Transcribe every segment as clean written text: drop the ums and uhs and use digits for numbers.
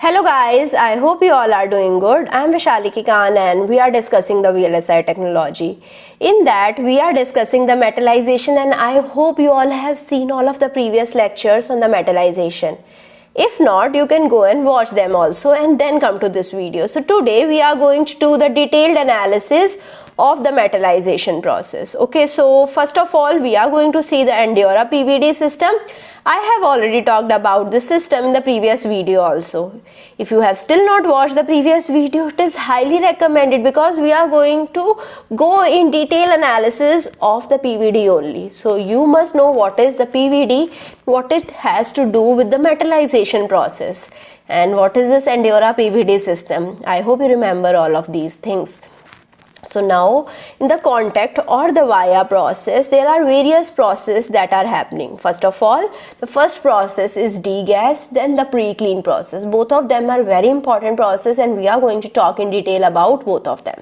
Hello guys, I hope you all are doing good. I am Vishaliki Khan and we are discussing the VLSI technology. In that we are discussing the metallization and I hope you all have seen all of the previous lectures on the metallization. If not, you can go and watch them also and then come to this video. So today we are going to do the detailed analysis of the metallization process. Okay, so first of all we are going to see the Endura PVD system. I have already talked about this system in the previous video also. If you have still not watched the previous video, it is highly recommended because we are going to go in detail analysis of the PVD only. So you must know what is the PVD, what it has to do with the metallization process and what is this Endura PVD system. I hope you remember all of these things. So now in the contact or the via process, there are various processes that are happening. First of all, the first process is degas, then the pre-clean process. Both of them are very important process and we are going to talk in detail about both of them.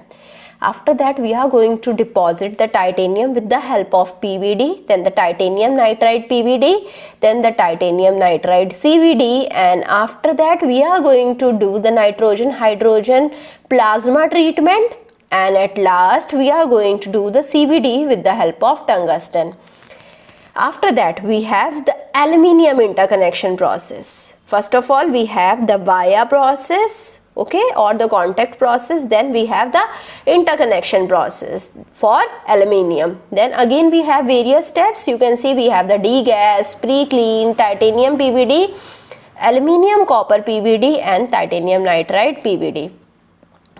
After that, we are going to deposit the titanium with the help of PVD, then the titanium nitride PVD, then the titanium nitride CVD, and after that we are going to do the nitrogen hydrogen plasma treatment. And at last we are going to do the CVD with the help of tungsten. After that we have the aluminium interconnection process. First of all we have the via process, okay, or the contact process. Then we have the interconnection process for aluminium. Then again we have various steps. You can see we have the degas, pre-clean, titanium PVD, aluminium copper PVD and titanium nitride PVD.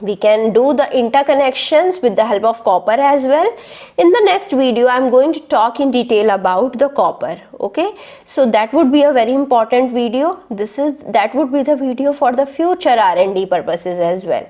We can do the interconnections with the help of copper as well. In the next video I am going to talk in detail about the copper. Okay, so that would be a very important video. That would be the video for the future R&D purposes as well.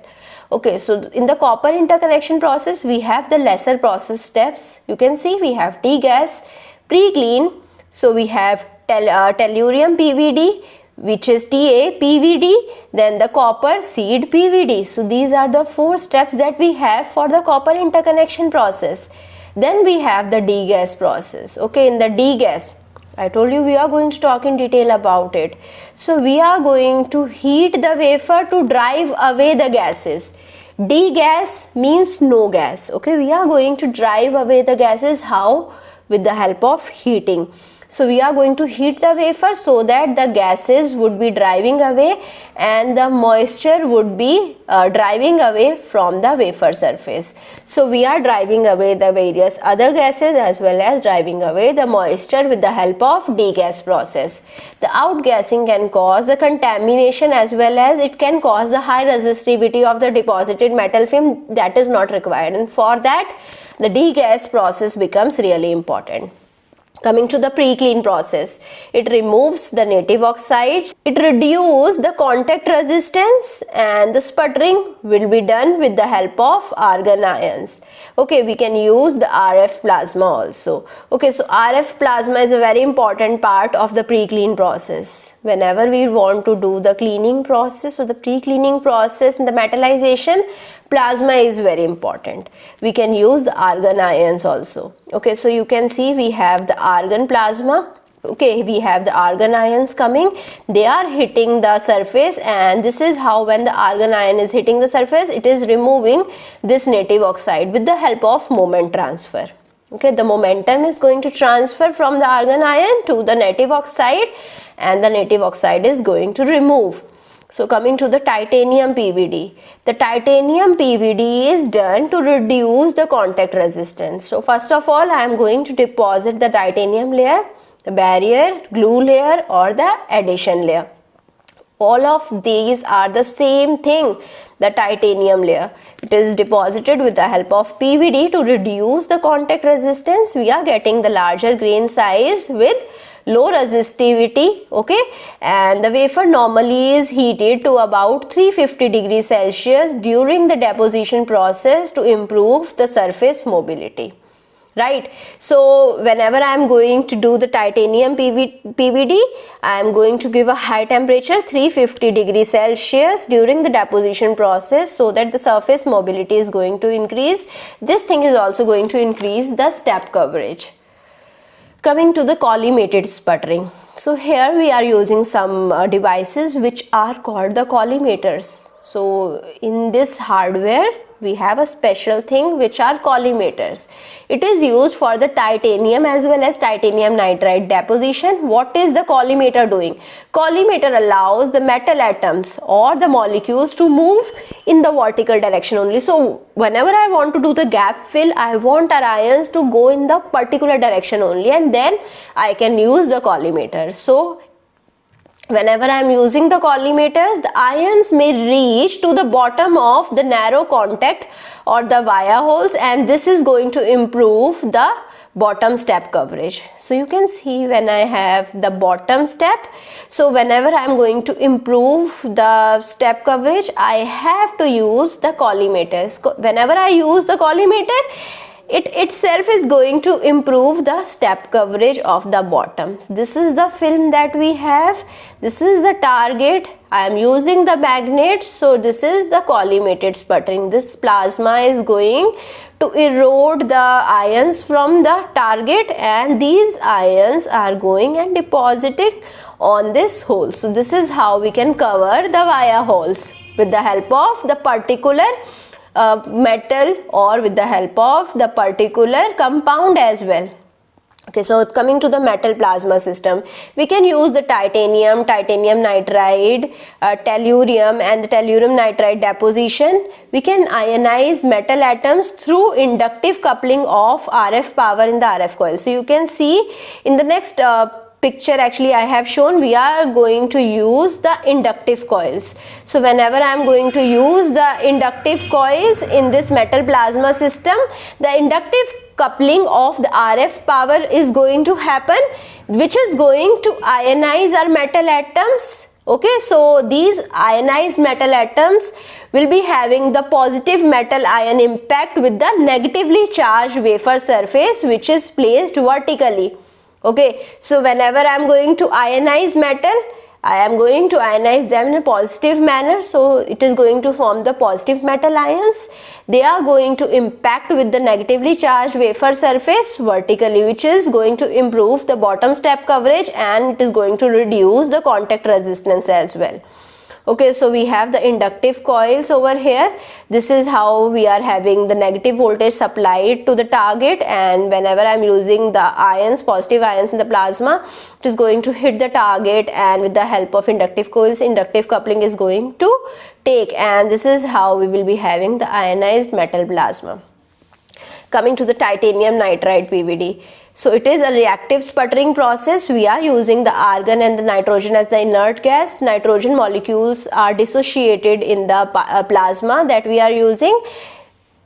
Okay, so in the copper interconnection process we have the lesser process steps. You can see we have degas, pre-clean, so we have tellurium PVD, which is TA PVD, then the copper seed PVD. So these are the four steps that we have for the copper interconnection process. Then we have the degas process. Okay, in the degas, I told you we are going to talk in detail about it. So we are going to heat the wafer to drive away the gases. Degas means no gas. Okay, we are going to drive away the gases. How? With the help of heating. So we are going to heat the wafer so that the gases would be driving away and the moisture would be driving away from the wafer surface. So we are driving away the various other gases as well as driving away the moisture with the help of degas process. The outgassing can cause the contamination as well as it can cause the high resistivity of the deposited metal film. That is not required, and for that the degas process becomes really important. Coming to the pre-clean process, it removes the native oxides, it reduces the contact resistance, and the sputtering will be done with the help of argon ions. Okay, we can use the RF plasma also. Okay, so RF plasma is a very important part of the pre-clean process. Whenever we want to do the cleaning process or the pre-cleaning process and the metallization, plasma is very important. We can use the argon ions also. Okay, so you can see we have the argon plasma. Okay, we have the argon ions coming. They are hitting the surface, and this is how when the argon ion is hitting the surface, it is removing this native oxide with the help of moment transfer. Okay, the momentum is going to transfer from the argon ion to the native oxide and the native oxide is going to remove. So coming to the titanium PVD. The titanium PVD is done to reduce the contact resistance. So first of all I am going to deposit the titanium layer, the barrier, glue layer or the adhesion layer. All of these are the same thing, the titanium layer. It is deposited with the help of PVD to reduce the contact resistance. We are getting the larger grain size with low resistivity. Okay, and the wafer normally is heated to about 350 degrees Celsius during the deposition process to improve the surface mobility. Right, so whenever I am going to do the titanium PVD, I am going to give a high temperature 350 degrees Celsius during the deposition process so that the surface mobility is going to increase. This thing is also going to increase the step coverage. Coming to the collimated sputtering. So here we are using some devices which are called the collimators. So in this hardware we have a special thing which are collimators. It is used for the titanium as well as titanium nitride deposition. What is the collimator doing? Collimator allows the metal atoms or the molecules to move in the vertical direction only. So whenever I want to do the gap fill, I want our ions to go in the particular direction only, and then I can use the collimator. So whenever I am using the collimators, the ions may reach to the bottom of the narrow contact or the via holes, and this is going to improve the bottom step coverage. So you can see when I have the bottom step, so whenever I am going to improve the step coverage, I have to use the collimators. Whenever I use the collimator, it itself is going to improve the step coverage of the bottom. This is the film that we have. This is the target. I am using the magnet. So this is the collimated sputtering. This plasma is going to erode the ions from the target, and these ions are going and depositing on this hole. So this is how we can cover the via holes with the help of the particular metal or with the help of the particular compound as well. Okay, so coming to the metal plasma system, we can use the titanium, titanium nitride, tellurium and the tellurium nitride deposition. We can ionize metal atoms through inductive coupling of RF power in the RF coil. So you can see in the next picture actually I have shown, we are going to use the inductive coils. So whenever I am going to use the inductive coils in this metal plasma system, the inductive coupling of the RF power is going to happen, which is going to ionize our metal atoms. Okay, so these ionized metal atoms will be having the positive metal ion impact with the negatively charged wafer surface which is placed vertically. Okay, so whenever I am going to ionize metal, I am going to ionize them in a positive manner. So it is going to form the positive metal ions. They are going to impact with the negatively charged wafer surface vertically, which is going to improve the bottom step coverage, and it is going to reduce the contact resistance as well. Okay, so we have the inductive coils over here. This is how we are having the negative voltage supplied to the target, and whenever I am using the ions, positive ions in the plasma, it is going to hit the target, and with the help of inductive coils, inductive coupling is going to take, and this is how we will be having the ionized metal plasma. Coming to the titanium nitride PVD. So it is a reactive sputtering process. We are using the argon and the nitrogen as the inert gas. Nitrogen molecules are dissociated in the plasma that we are using.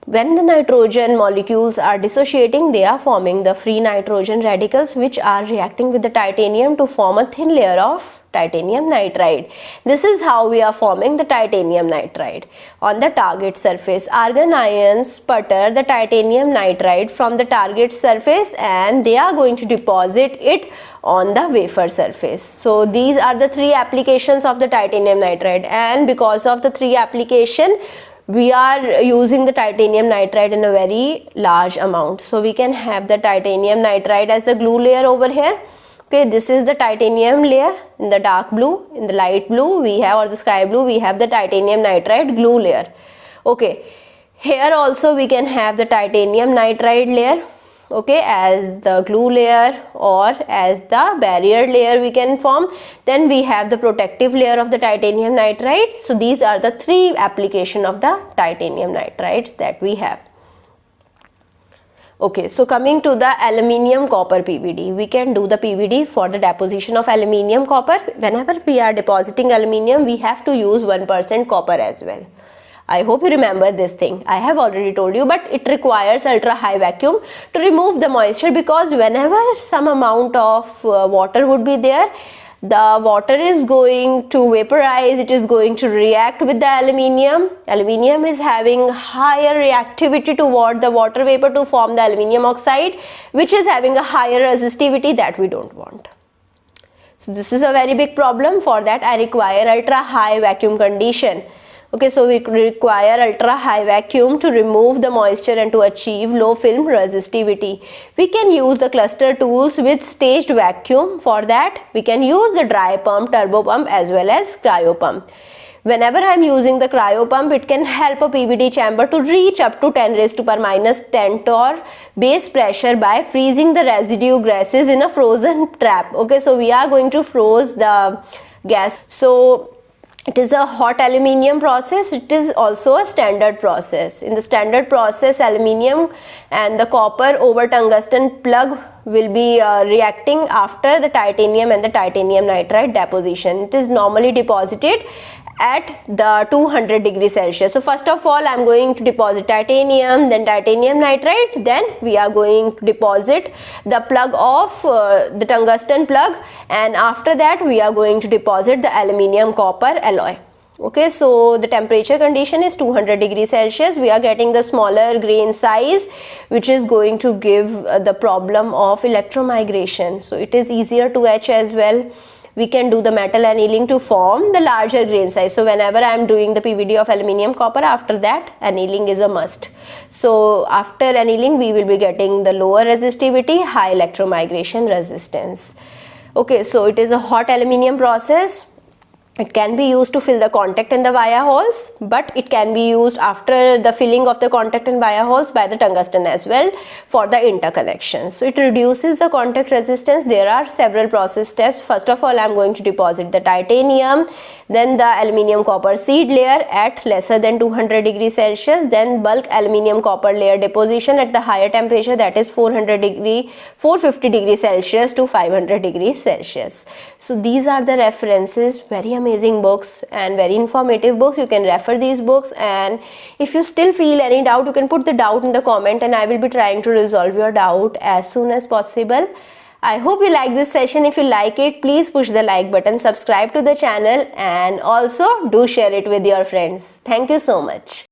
When the nitrogen molecules are dissociating, they are forming the free nitrogen radicals which are reacting with the titanium to form a thin layer of titanium nitride. This is how we are forming the titanium nitride. On the target surface, argon ions sputter the titanium nitride from the target surface, and they are going to deposit it on the wafer surface. So these are the three applications of the titanium nitride, and because of the three application, we are using the titanium nitride in a very large amount. So we can have the titanium nitride as the glue layer over here. Okay, this is the titanium layer in the dark blue. In the light blue we have, or the sky blue, we have the titanium nitride glue layer. Okay, here also we can have the titanium nitride layer, okay, as the glue layer or as the barrier layer we can form. Then we have the protective layer of the titanium nitride. So these are the three applications of the titanium nitrides that we have. Okay, so coming to the aluminium copper PVD, we can do the PVD for the deposition of aluminium copper. Whenever we are depositing aluminium, we have to use 1% copper as well. I hope you remember this thing. I have already told you, but it requires ultra high vacuum to remove the moisture, because whenever some amount of water would be there, the water is going to vaporize, it is going to react with the aluminium. Aluminium is having higher reactivity toward the water vapor to form the aluminium oxide, which is having a higher resistivity that we don't want. So this is a very big problem. For that I require ultra high vacuum condition. Okay, so we require ultra high vacuum to remove the moisture and to achieve low film resistivity. We can use the cluster tools with staged vacuum. For that, we can use the dry pump, turbo pump as well as cryo pump. Whenever I am using the cryo pump, it can help a PVD chamber to reach up to 10 raised to power minus 10 torr base pressure by freezing the residue gases in a frozen trap. Okay, so we are going to freeze the gas. So it is a hot aluminium process. It is also a standard process. In the standard process, aluminium and the copper over tungsten plug will be reacting after the titanium and the titanium nitride deposition. It is normally deposited at the 200 degrees Celsius. So first of all, I am going to deposit titanium, then titanium nitride, then we are going to deposit the plug of the tungsten plug, and after that we are going to deposit the aluminium copper alloy. Okay, so the temperature condition is 200 degrees Celsius. We are getting the smaller grain size, which is going to give the problem of electromigration. So it is easier to etch as well. We can do the metal annealing to form the larger grain size. So whenever I am doing the PVD of aluminium copper, after that annealing is a must. So after annealing, we will be getting the lower resistivity, high electromigration resistance. Okay, so it is a hot aluminium process. It can be used to fill the contact in the via holes, but it can be used after the filling of the contact and via holes by the tungsten as well for the interconnections. So it reduces the contact resistance. There are several process steps. First of all, I am going to deposit the titanium, then the aluminium copper seed layer at lesser than 200 degrees Celsius, then bulk aluminium copper layer deposition at the higher temperature, that is 450 degrees Celsius to 500 degrees Celsius. So these are the references, very amazing books and very informative books. You can refer these books, and if you still feel any doubt, you can put the doubt in the comment and I will be trying to resolve your doubt as soon as possible. I hope you like this session. If you like it, please push the like button, subscribe to the channel, and also do share it with your friends. Thank you so much.